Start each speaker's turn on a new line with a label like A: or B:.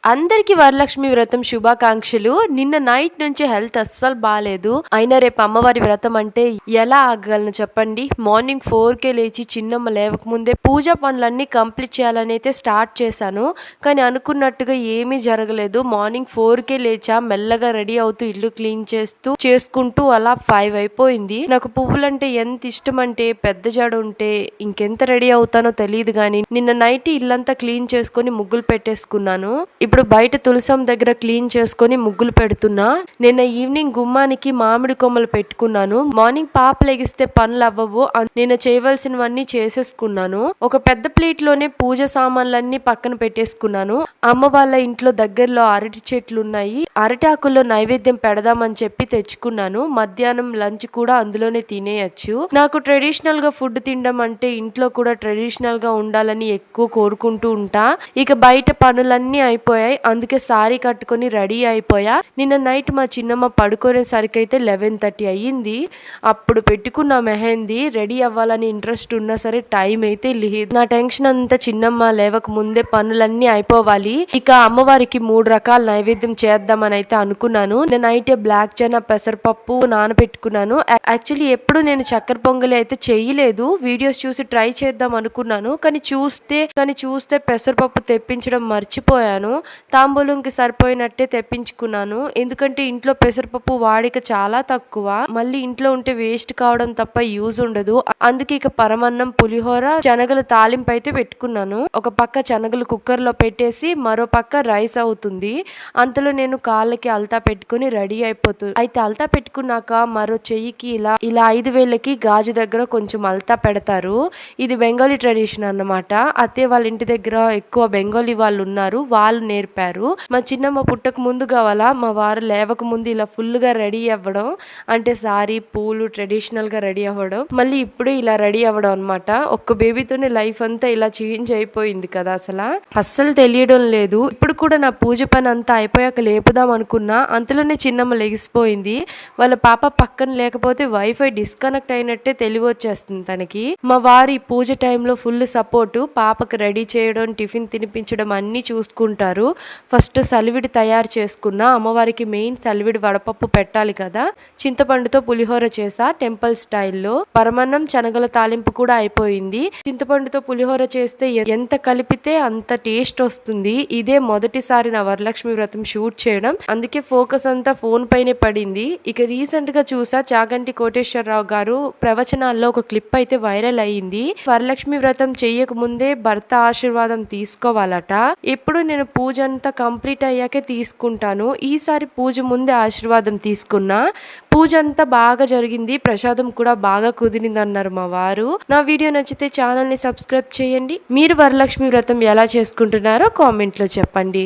A: అందరికి వరలక్ష్మి వ్రతం శుభాకాంక్షలు. నిన్న నైట్ నుంచి హెల్త్ అస్సలు బాగాలేదు. అయినా రేపు అమ్మవారి వ్రతం అంటే ఎలా ఆగలను చెప్పండి. మార్నింగ్ 4కే లేచి చిన్నమ్మ లేవకముందే పూజా పనులన్నీ కంప్లీట్ చేయాలని అయితే స్టార్ట్ చేశాను. కానీ అనుకున్నట్టుగా ఏమీ జరగలేదు. మార్నింగ్ 4కే లేచా, మెల్లగా రెడీ అవుతూ ఇల్లు క్లీన్ చేసుకుంటూ అలా 5 అయిపోయింది. నాకు పువ్వులంటే ఎంత ఇష్టం అంటే పెద్ద జడ ఉంటే ఇంకెంత రెడీ అవుతానో తెలియదు. కానీ నిన్న నైట్ ఇల్లంతా క్లీన్ చేసుకొని ముగ్గులు పెట్టేసుకున్నాను. ఇప్పుడు బయట తులసం దగ్గర క్లీన్ చేసుకొని ముగ్గులు పెడుతున్నా. నిన్న ఈవినింగ్ గుమ్మానికి మామిడి కొమ్మలు పెట్టుకున్నాను. మార్నింగ్ పాప లెగిస్తే పనులు అవ్వవు. నేను చేయవలసినవన్నీ చేసేసుకున్నాను. ఒక పెద్ద ప్లేట్ లోనే పూజ సామాన్లన్నీ పక్కన పెట్టేసుకున్నాను. అమ్మ వాళ్ళ ఇంట్లో దగ్గరలో అరటి చెట్లు ఉన్నాయి. అరటాకుల్లో నైవేద్యం పెడదామని చెప్పి తెచ్చుకున్నాను. మధ్యాహ్నం లంచ్ కూడా అందులోనే తినేయచ్చు. నాకు ట్రెడిషనల్ గా ఫుడ్ తినడం అంటే ఇంట్లో కూడా ట్రెడిషనల్ గా ఉండాలని ఎక్కువ కోరుకుంటూ ఉంటా. ఇక బయట పనులన్నీ అయిపోయాయి. అందుకే సారీ కట్టుకొని రెడీ అయిపోయా. నిన్న నైట్ మా చిన్నమ్మ పడుకునేసరికి అయితే 11:30 అయ్యింది. అప్పుడు పెట్టుకున్న మెహందీ. రెడీ అవ్వాలని ఇంట్రెస్ట్ ఉన్నా సరే టైం అయితే లేదు. నా టెన్షన్ అంతా చిన్నమ్మ లేవక ముందే పనులన్నీ అయిపోవాలి. ఇక అమ్మవారికి 3 రకాల నైవేద్యం చేద్దామని అయితే అనుకున్నాను. నేను నైటే బ్లాక్ చనా పెసరపప్పు నానబెట్టుకున్నాను. యాక్చువల్లీ ఎప్పుడు నేను చక్కెర పొంగలి అయితే చేయలేదు. వీడియోస్ చూసి ట్రై చేద్దాం అనుకున్నాను. కానీ చూస్తే పెసరపప్పు తెప్పించడం మర్చిపోయాను. తాంబూలంకి సరిపోయినట్టే తెప్పించుకున్నాను. ఎందుకంటే ఇంట్లో పెసరపప్పు వాడిక చాలా తక్కువ. మళ్ళీ ఇంట్లో ఉంటే వేస్ట్ కావడం తప్ప యూజ్ ఉండదు. అందుకే ఇక పరమన్నం, పులిహోర, శనగల తాలింపు అయితే పెట్టుకున్నాను. ఒక పక్క శనగలు కుక్కర్ లో పెట్టేసి మరో పక్క రైస్ అవుతుంది. అంతలో నేను కాళ్ళకి అల్తా పెట్టుకుని రెడీ అయిపోతుంది. అయితే అల్తా పెట్టుకున్నాక మరో చెయ్యికి ఇలా 5 వేలకి గాజు దగ్గర కొంచెం అల్తా పెడతారు. ఇది బెంగాలీ ట్రెడిషన్ అన్నమాట. అత్తే వాళ్ళ ఇంటి దగ్గర ఎక్కువ బెంగాలీ వాళ్ళు ఉన్నారు. వాళ్ళు నేర్పారు. మా చిన్నమ్మ పుట్టక ముందు కావాలా, మా వారు లేవక ముందు ఇలా ఫుల్ గా రెడీ అవ్వడం, అంటే సారీ పూలు ట్రెడిషనల్ గా రెడీ అవ్వడం, మళ్ళీ ఇప్పుడు ఇలా రెడీ అవ్వడం అనమాట. ఒక్క బేబీతోనే లైఫ్ అంతా ఇలా చేంజ్ అయిపోయింది కదా. అస్సలు తెలియడం లేదు. ఇప్పుడు కూడా నా పూజ పని అంతా అయిపోయాక లేపుదాం అనుకున్నా. అంతలోనే చిన్నమ్మ లెగిసిపోయింది. వాళ్ళ పాప పక్కన లేకపోతే వైఫై డిస్కనెక్ట్ అయినట్టే తెలివి వచ్చేస్తుంది తనకి. మా వారి పూజ టైంలో ఫుల్ సపోర్టు. పాపకు రెడీ చేయడం, టిఫిన్ తినిపించడం అన్ని చూసుకుంటారు. ఫస్ట్ సలివిడి తయారు చేసుకున్నా. అమ్మవారికి మెయిన్ సలివిడి వడపప్పు పెట్టాలి కదా. చింతపండుతో పులిహోర చేసా టెంపుల్ స్టైల్లో. పరమన్నం, శనగల తాలింపు కూడా అయిపోయింది. చింతపండుతో పులిహోర చేస్తే ఎంత కలిపితే అంత టేస్ట్ వస్తుంది. ఇదే మొదటిసారి నా వరలక్ష్మి వ్రతం షూట్ చేయడం. అందుకే ఫోకస్ అంతా ఫోన్ పైనే పడింది. ఇక రీసెంట్ గా చూసా చాగంటి కోటేశ్వరరావు గారు ప్రవచనాల్లో ఒక క్లిప్ అయితే వైరల్ అయ్యింది. వరలక్ష్మి వ్రతం చెయ్యక ముందే భర్త ఆశీర్వాదం తీసుకోవాలట. ఎప్పుడు నేను పూజ అంతా కంప్లీట్ అయ్యాకే తీసుకుంటాను. ఈసారి పూజ ముందే ఆశీర్వాదం తీసుకున్నా. పూజ అంతా బాగా జరిగింది. ప్రసాదం కూడా బాగా కుదిరింది అన్నారు మా వారు. నా వీడియో నచ్చితే ఛానల్ ని సబ్స్క్రైబ్ చేయండి. మీరు వరలక్ష్మి వ్రతం ఎలా చేసుకుంటున్నారో కామెంట్ లో చెప్పండి.